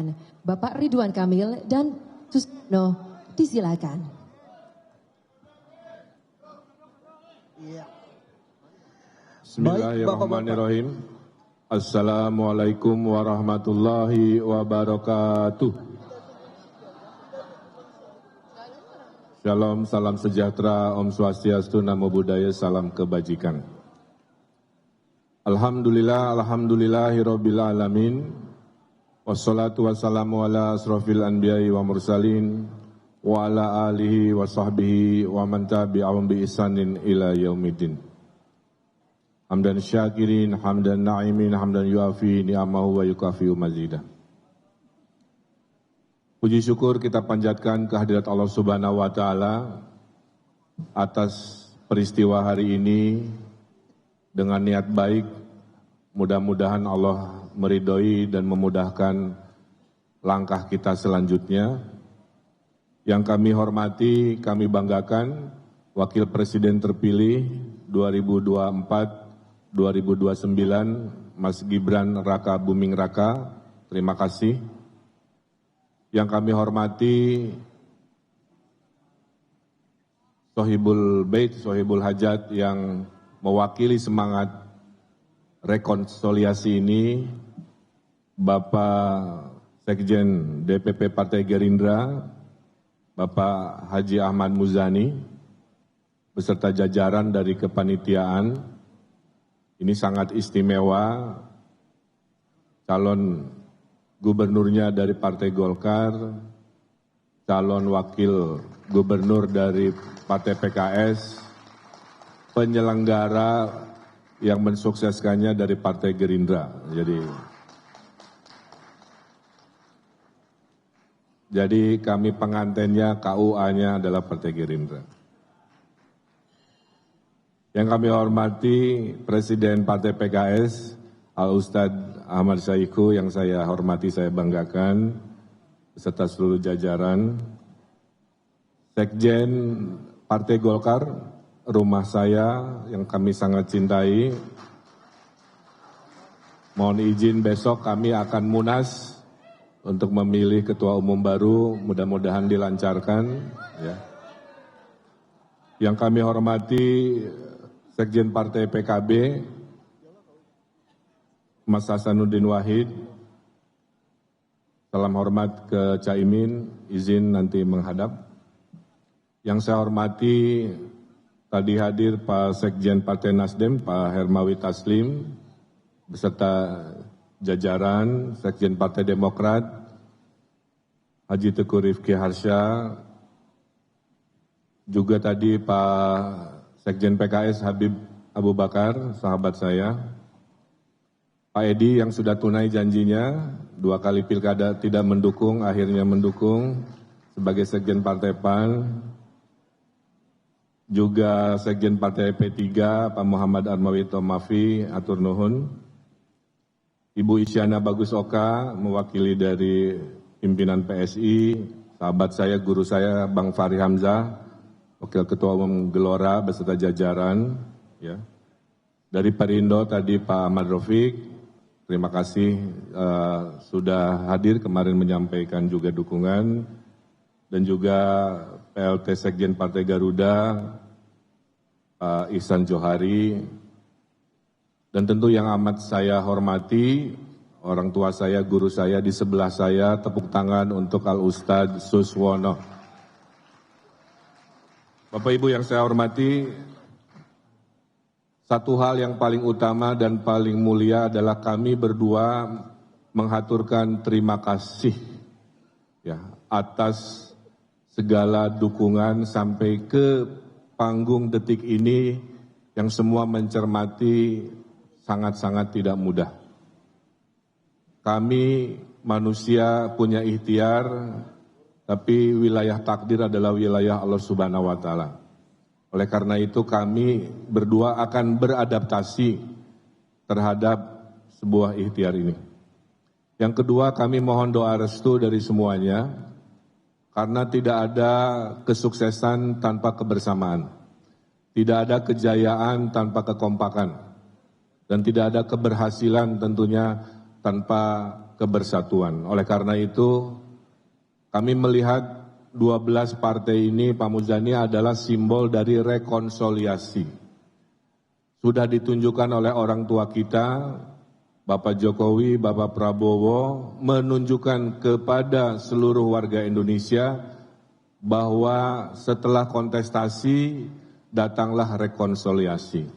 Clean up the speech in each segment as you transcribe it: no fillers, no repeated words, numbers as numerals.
dipersilakan. Bapak Ridwan Kamil dan Susno, disilakan. Bismillahirrahmanirrahim. Assalamualaikum warahmatullahi wabarakatuh. Shalom, salam sejahtera, Om Swastiastu, Namo Buddhaya, salam kebajikan. Alhamdulillahirabbil alamin. Wassalatu wassalamu ala asrofil anbiya'i wa mursalin wa ala alihi wa sahbihi wa man tabi'ahum bi ihsanin ila yaumiddin. Hamdan syakirin, hamdan na'imin, hamdan yuafi ni'amahu wa yukafi'u mazidah. Puji syukur kita panjatkan kehadirat Allah Subhanahu wa Ta'ala atas peristiwa hari ini. Dengan niat baik, mudah-mudahan Allah meridhoi dan memudahkan langkah kita selanjutnya. Yang kami hormati, kami banggakan Wakil Presiden terpilih 2024-2029 Mas Gibran Raka Buming Raka, terima kasih. Yang kami hormati Sohibul Bait, Sohibul Hajat yang mewakili semangat rekonsiliasi ini, Bapak Sekjen DPP Partai Gerindra, Bapak Haji Ahmad Muzani, beserta jajaran dari kepanitiaan. Ini sangat istimewa, calon gubernurnya dari Partai Golkar, calon wakil gubernur dari Partai PKS, penyelenggara yang mensukseskannya dari Partai Gerindra. Jadi kami pengantennya, KUA-nya adalah Partai Gerindra. Yang kami hormati Presiden Partai PKS, Al-Ustadz Ahmad Syahiku, yang saya hormati, saya banggakan, beserta seluruh jajaran. Sekjen Partai Golkar, rumah saya yang kami sangat cintai. Mohon izin besok kami akan munas untuk memilih ketua umum baru, mudah-mudahan dilancarkan. Ya. Yang kami hormati Sekjen Partai PKB, Mas Hasanuddin Wahid. Salam hormat ke Caimin, izin nanti menghadap. Yang saya hormati tadi hadir Pak Sekjen Partai Nasdem, Pak Hermawi Taslim, beserta jajaran Sekjen Partai Demokrat, Haji Teguh Rifki Harsha, juga tadi Pak Sekjen PKS Habib Abu Bakar, sahabat saya, Pak Edi yang sudah tunai janjinya, 2 kali pilkada tidak mendukung, akhirnya mendukung sebagai Sekjen Partai PAN, juga Sekjen Partai P3, Pak Muhammad Armawito Mafi, atur nuhun. Ibu Isyana Bagus Oka, mewakili dari pimpinan PSI, sahabat saya, guru saya, Bang Fahri Hamzah, Wakil Ketua Umum Gelora, beserta jajaran. Ya. Dari Perindo tadi Pak Ahmad Rafiq, terima kasih sudah hadir kemarin menyampaikan juga dukungan. Dan juga PLT Sekjen Partai Garuda, Pak Ihsan Johari, dan tentu yang amat saya hormati, orang tua saya, guru saya di sebelah saya, tepuk tangan untuk Al-Ustadz Suswono. Bapak Ibu yang saya hormati, satu hal yang paling utama dan paling mulia adalah kami berdua menghaturkan terima kasih ya, atas segala dukungan sampai ke panggung detik ini yang semua mencermati sangat-sangat tidak mudah. Kami manusia punya ikhtiar, tapi wilayah takdir adalah wilayah Allah Subhanahu wa Ta'ala. Oleh karena itu kami berdua akan beradaptasi terhadap sebuah ikhtiar ini. Yang kedua, kami mohon doa restu dari semuanya, karena tidak ada kesuksesan tanpa kebersamaan, tidak ada kejayaan tanpa kekompakan, dan tidak ada keberhasilan tentunya tanpa kebersatuan. Oleh karena itu, kami melihat 12 partai ini, Pak Muzani, adalah simbol dari rekonsiliasi. Sudah ditunjukkan oleh orang tua kita, Bapak Jokowi, Bapak Prabowo, menunjukkan kepada seluruh warga Indonesia bahwa setelah kontestasi datanglah rekonsiliasi.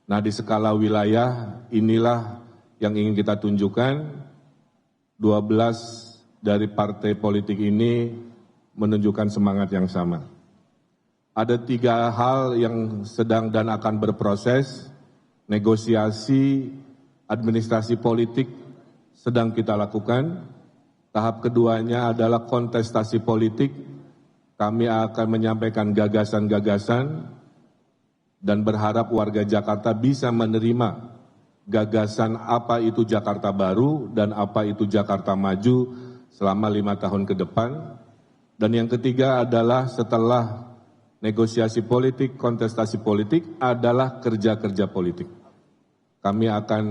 Nah, di skala wilayah inilah yang ingin kita tunjukkan. 12 dari partai politik ini menunjukkan semangat yang sama. Ada 3 hal yang sedang dan akan berproses. Negosiasi, administrasi politik sedang kita lakukan. Tahap keduanya adalah kontestasi politik. Kami akan menyampaikan gagasan-gagasan dan berharap warga Jakarta bisa menerima gagasan apa itu Jakarta baru dan apa itu Jakarta maju selama 5 tahun ke depan. Dan yang ketiga adalah setelah negosiasi politik, kontestasi politik adalah kerja-kerja politik. Kami akan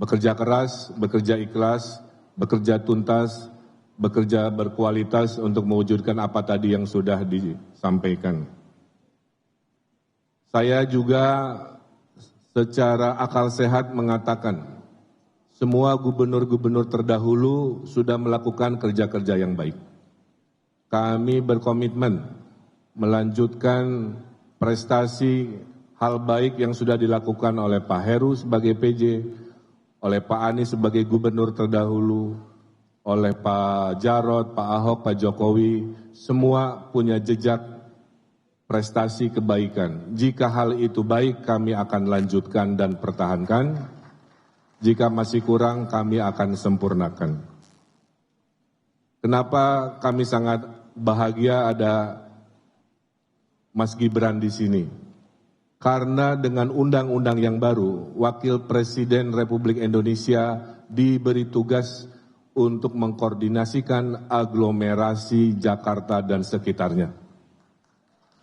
bekerja keras, bekerja ikhlas, bekerja tuntas, bekerja berkualitas untuk mewujudkan apa tadi yang sudah disampaikan. Saya juga secara akal sehat mengatakan, semua gubernur-gubernur terdahulu sudah melakukan kerja-kerja yang baik. Kami berkomitmen melanjutkan prestasi hal baik yang sudah dilakukan oleh Pak Heru sebagai PJ, oleh Pak Anies sebagai gubernur terdahulu, oleh Pak Jarod, Pak Ahok, Pak Jokowi, semua punya jejak prestasi kebaikan. Jika hal itu baik, kami akan lanjutkan dan pertahankan. Jika masih kurang, kami akan sempurnakan. Kenapa kami sangat bahagia ada Mas Gibran di sini? Karena dengan undang-undang yang baru, Wakil Presiden Republik Indonesia diberi tugas untuk mengkoordinasikan aglomerasi Jakarta dan sekitarnya.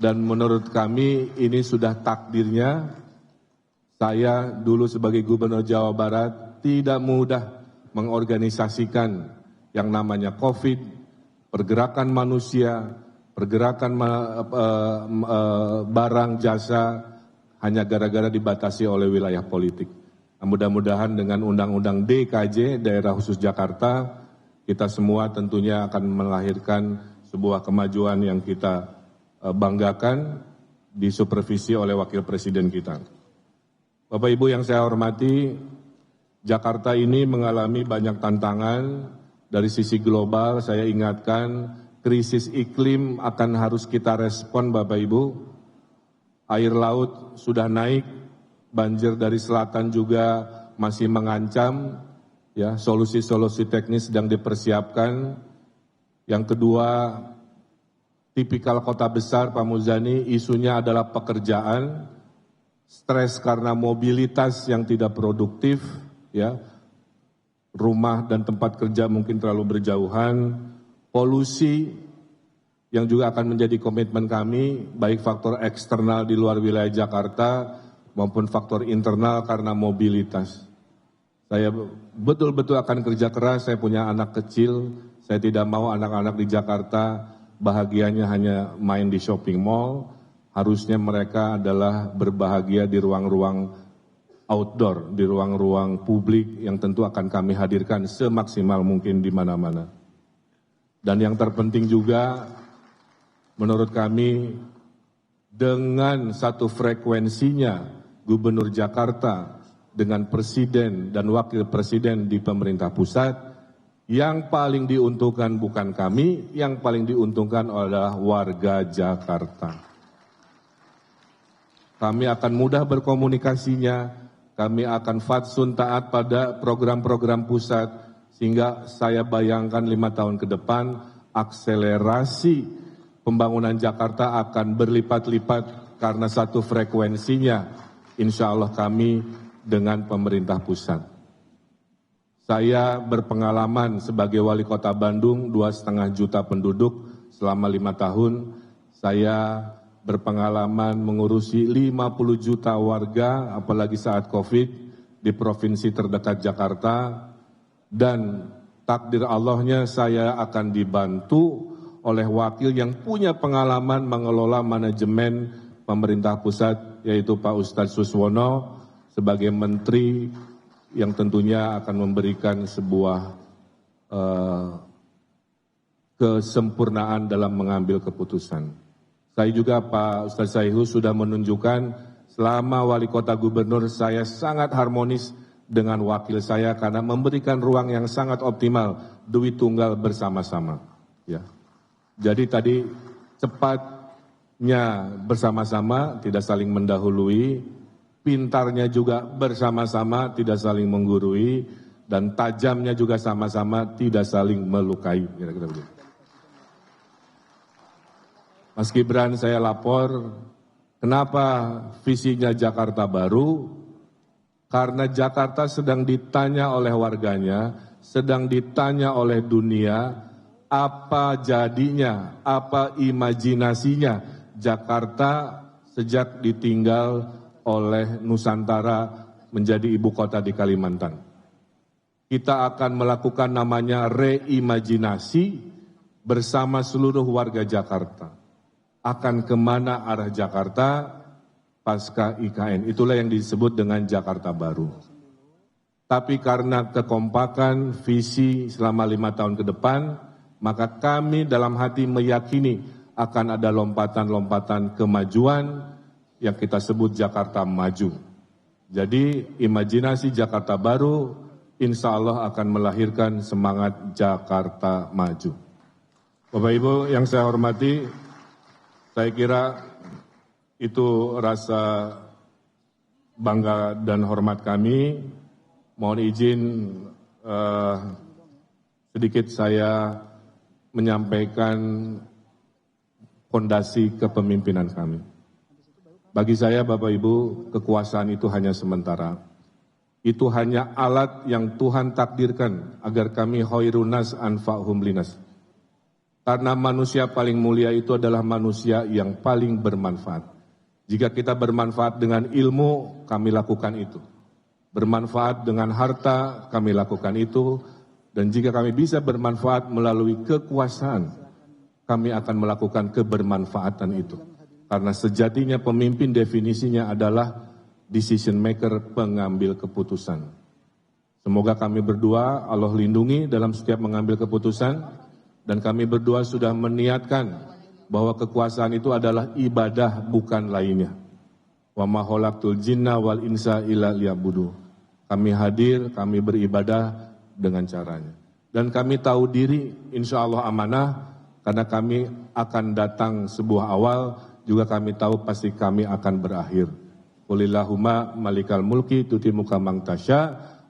Dan menurut kami ini sudah takdirnya. Saya dulu sebagai Gubernur Jawa Barat tidak mudah mengorganisasikan yang namanya COVID, pergerakan manusia, pergerakan barang jasa, hanya gara-gara dibatasi oleh wilayah politik. Nah, mudah-mudahan dengan Undang-Undang DKJ, Daerah Khusus Jakarta, kita semua tentunya akan melahirkan sebuah kemajuan yang kita banggakan, disupervisi oleh Wakil Presiden kita. Bapak Ibu yang saya hormati, Jakarta ini mengalami banyak tantangan dari sisi global. Saya ingatkan, krisis iklim akan harus kita respon, Bapak Ibu. Air laut sudah naik, banjir dari selatan juga masih mengancam, ya, solusi-solusi teknis sedang dipersiapkan. Yang kedua, tipikal kota besar, Pak Muzani, isunya adalah pekerjaan, stres karena mobilitas yang tidak produktif, ya, rumah dan tempat kerja mungkin terlalu berjauhan, polusi yang juga akan menjadi komitmen kami, baik faktor eksternal di luar wilayah Jakarta maupun faktor internal karena mobilitas. Saya betul-betul akan kerja keras, saya punya anak kecil, saya tidak mau anak-anak di Jakarta bahagianya hanya main di shopping mall, harusnya mereka adalah berbahagia di ruang-ruang outdoor, di ruang-ruang publik yang tentu akan kami hadirkan semaksimal mungkin di mana-mana. Dan yang terpenting juga, menurut kami, dengan satu frekuensinya Gubernur Jakarta dengan Presiden dan Wakil Presiden di pemerintah pusat, yang paling diuntungkan bukan kami, yang paling diuntungkan adalah warga Jakarta. Kami akan mudah berkomunikasinya, kami akan fatsun taat pada program-program pusat, sehingga saya bayangkan 5 tahun ke depan, akselerasi pembangunan Jakarta akan berlipat-lipat karena satu frekuensinya, insya Allah kami dengan pemerintah pusat. Saya berpengalaman sebagai wali kota Bandung, 2,5 juta penduduk selama 5 tahun. Saya berpengalaman mengurusi 50 juta warga, apalagi saat COVID, di provinsi terdekat Jakarta. Dan takdir Allahnya saya akan dibantu oleh wakil yang punya pengalaman mengelola manajemen pemerintah pusat, yaitu Pak Ustadz Suswono sebagai menteri yang tentunya akan memberikan sebuah kesempurnaan dalam mengambil keputusan. Saya juga Pak Ustadz Saihu sudah menunjukkan selama wali kota gubernur saya sangat harmonis dengan wakil saya karena memberikan ruang yang sangat optimal, duit tunggal bersama-sama. Ya. Jadi tadi cepatnya bersama-sama, tidak saling mendahului, pintarnya juga bersama-sama, tidak saling menggurui, dan tajamnya juga sama-sama, tidak saling melukai. Kira-kira begitu. Mas Gibran, saya lapor, kenapa visinya Jakarta Baru? Karena Jakarta sedang ditanya oleh warganya, sedang ditanya oleh dunia, apa jadinya, apa imajinasinya Jakarta sejak ditinggal oleh Nusantara menjadi ibu kota di Kalimantan. Kita akan melakukan namanya reimajinasi bersama seluruh warga Jakarta. Akan kemana arah Jakarta pasca IKN. Itulah yang disebut dengan Jakarta Baru. Tapi karena kekompakan visi selama 5 tahun ke depan, maka kami dalam hati meyakini akan ada lompatan-lompatan kemajuan yang kita sebut Jakarta Maju. Jadi imajinasi Jakarta Baru insya Allah akan melahirkan semangat Jakarta Maju. Bapak Ibu yang saya hormati, saya kira itu rasa bangga dan hormat kami. Mohon izin sedikit saya menyampaikan fondasi kepemimpinan kami. Bagi saya Bapak Ibu, kekuasaan itu hanya sementara. Itu hanya alat yang Tuhan takdirkan agar kami khairunas anfa'hum linas. Karena manusia paling mulia itu adalah manusia yang paling bermanfaat. Jika kita bermanfaat dengan ilmu, kami lakukan itu. Bermanfaat dengan harta, kami lakukan itu. Dan jika kami bisa bermanfaat melalui kekuasaan, kami akan melakukan kebermanfaatan itu. Karena sejatinya pemimpin definisinya adalah decision maker, pengambil keputusan. Semoga kami berdua Allah lindungi dalam setiap mengambil keputusan, dan kami berdua sudah meniatkan bahwa kekuasaan itu adalah ibadah bukan lainnya. Wa ma khalaqtul jinna wal insa illa liya'budu. Kami hadir, kami beribadah dengan caranya. Dan kami tahu diri insya Allah amanah, karena kami akan datang sebuah awal, juga kami tahu pasti kami akan berakhir. Qulillahumma malikal mulki tuti muka mang tasya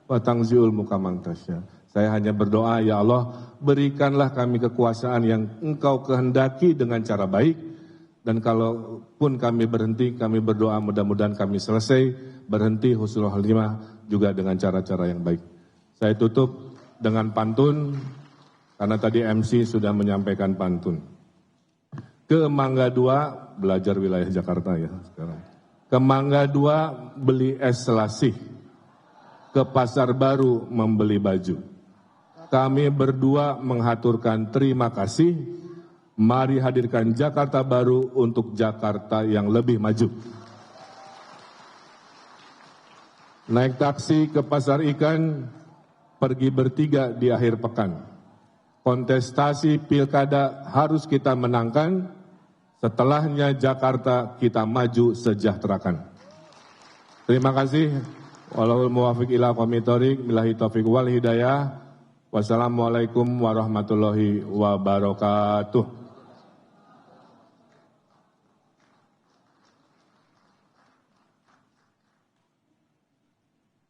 wa tangziul muka mang tasya. Saya hanya berdoa, ya Allah, berikanlah kami kekuasaan yang Engkau kehendaki dengan cara baik. Dan kalaupun kami berhenti, kami berdoa mudah-mudahan kami selesai berhenti husnul khatimah juga dengan cara-cara yang baik. Saya tutup dengan pantun, karena tadi MC sudah menyampaikan pantun. Ke Mangga 2, belajar wilayah Jakarta ya sekarang. Ke Mangga 2 beli es selasih, ke Pasar Baru membeli baju. Kami berdua menghaturkan terima kasih. Mari hadirkan Jakarta Baru untuk Jakarta yang lebih maju. Naik taksi ke pasar ikan, pergi bertiga di akhir pekan. Kontestasi pilkada harus kita menangkan, setelahnya Jakarta kita maju sejahterakan. Terima kasih. Wallahul muwaffiq ila aqwamit thoriq, billahi taufiq wal hidayah. Wassalamualaikum warahmatullahi wabarakatuh.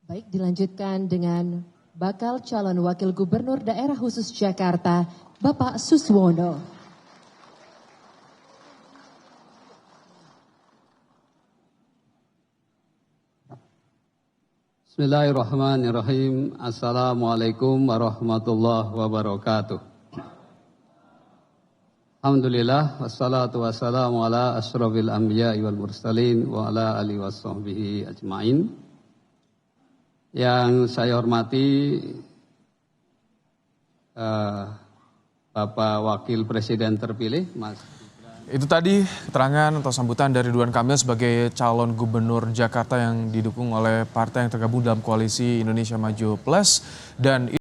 Baik, dilanjutkan dengan bakal calon wakil gubernur daerah khusus Jakarta, Bapak Suswono. Bismillahirrahmanirrahim. Assalamualaikum warahmatullahi wabarakatuh. Alhamdulillah, wassalatu wassalamu ala asyrafil anbiya'i wal mursalin wa ala alihi washabbihi ajmain. Yang saya hormati Bapak Wakil Presiden terpilih, Mas. Itu tadi keterangan atau sambutan dari Ridwan Kamil sebagai calon gubernur Jakarta yang didukung oleh partai yang tergabung dalam koalisi Indonesia Maju Plus. Dan